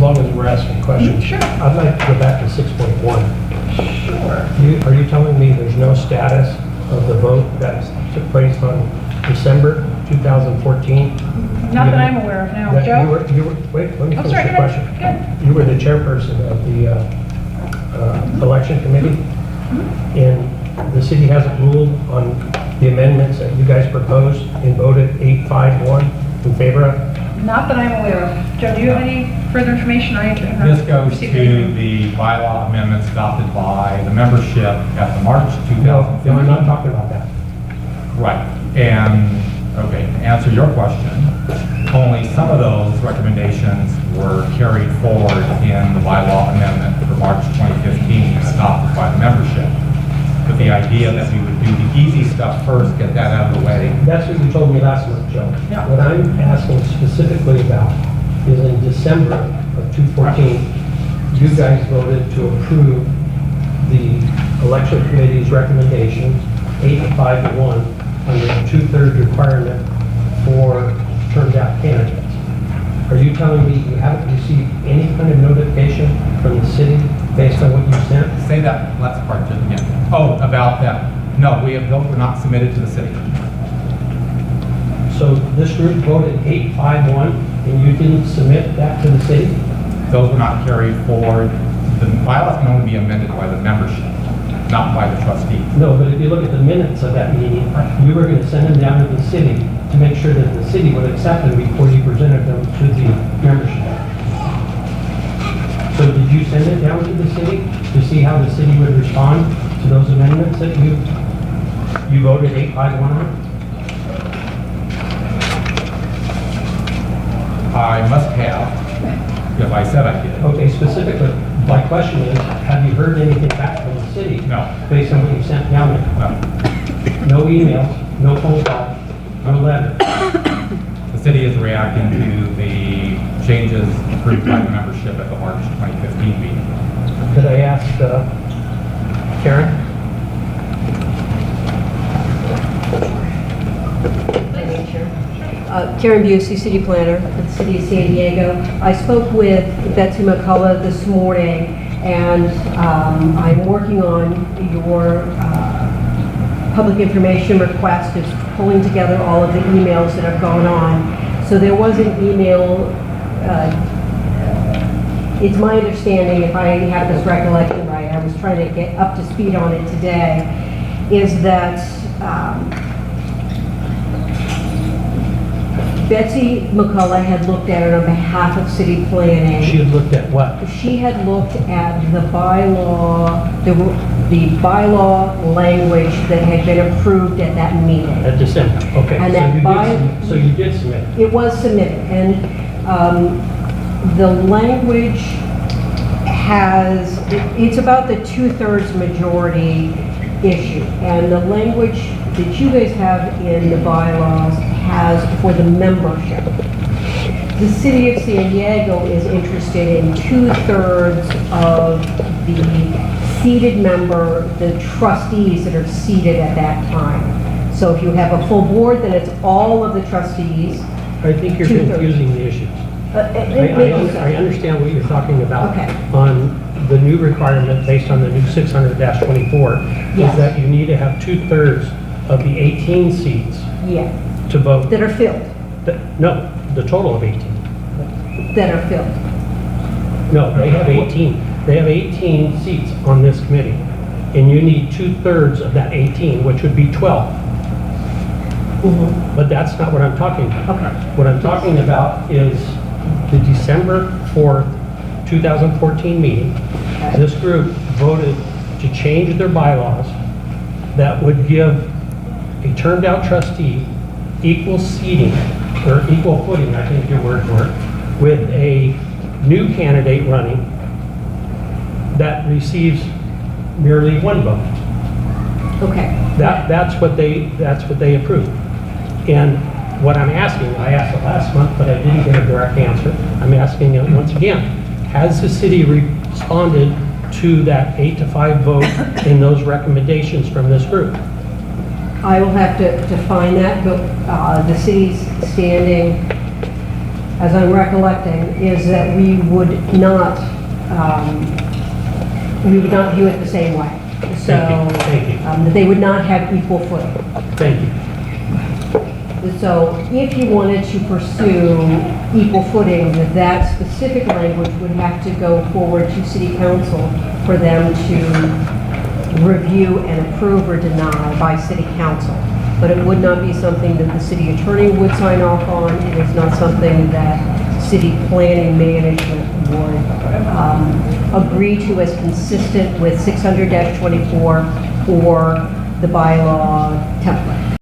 long as we're asking questions. Sure. I'd like to go back to 6.1. Sure. Are you telling me there's no status of the vote that took place on December 2014? Not that I'm aware of now. That Joe? Wait, let me Oh, finish sorry, the go question. ahead. You were the chairperson of the election committee, and the city hasn't ruled on the amendments that you guys proposed and voted 8-5-1 in favor of? Not that I'm aware of. Joe, do you have any further information? This goes to the bylaw amendments adopted by the membership at the March 2015. No, I'm not talking about that. Right, and, okay, to answer your question, only some of those recommendations were carried forward in the bylaw amendment for March 2015 and adopted by the membership. With the idea that we would do the easy stuff first, get that out of the way. That's what you told me last month, Joe. Yeah. What I'm asking specifically about is in December of 2014, you guys voted to approve the election committee's recommendations, 8-5-1, under the 2/3 requirement for turned out candidates. Are you telling me you haven't received any kind of notification from the city based on what you sent? Say that last part just again. Oh, about that. No, those were not submitted to the city. So this group voted 8-5-1 and you didn't submit that to the city? Those were not carried forward. The bylaws can only be amended by the membership, not by the trustee. No, but if you look at the minutes of that meeting, you were going to send them down to the city to make sure that the city would accept them before you presented them to the membership. So did you send it down to the city to see how the city would respond to those amendments that you voted 8-5-1 on? I must have, if I said I did. Okay, specifically, my question is, have you heard anything back from the city? No. Based on what you sent down there? No. No emails, no phone calls, no letter? The city is reacting to the changes approved by the membership at the March 2015 meeting. Could I ask Karen? Karen Busey, City Planner for the City of San Diego. I spoke with Betsy McCullough this morning, and I'm working on your public information request, is pulling together all of the emails that have gone on. So there was an email, it's my understanding, if I have this recollection right, I was trying to get up to speed on it today, is that Betsy McCullough had looked at it on behalf of city planning. She had looked at what? She had looked at the bylaw, the bylaw language that had been approved at that meeting. At December, okay. And So you did submit it. It was submitted, and the language has, it's about the 2/3 majority issue, and the language that you guys have in the bylaws has for the membership. The city of San Diego is interested in 2/3 of the seated member, the trustees that are seated at that time. So if you have a full board, then it's all of the trustees. I think you're 2/3. confusing the issues. I understand what you're talking about. Okay. On the new requirement based on the new 600-24, Yes. is that you need to have 2/3 of the 18 seats Yeah, to vote. that are filled, No, the total of 18. that are filled. No, they have 18. They have 18 seats on this committee, and you need 2/3 of that 18, which would be 12. But that's not what I'm talking about. Okay. What I'm talking about is the December 4th, 2014 meeting. This group voted to change their bylaws that would give a turned out trustee equal seating, or equal footing, I think your word for it, with a new candidate running that receives merely one vote. Okay. That's what they approved. And what I'm asking, I asked it last month, but I didn't get a direct answer. I'm asking it once again. Has the city responded to that 8-5 vote in those recommendations from this group? I will have to find that, but the city's standing, as I'm recollecting, is that we would not view it the same way. So, Thank you. that they would not have equal footing. Thank you. So if you wanted to pursue equal footing, that specific language would have to go forward to city council for them to review and approve or deny by city council. But it would not be something that the city attorney would sign off on. It is not something that city planning management would agree to as consistent with 600-24 or the bylaw template.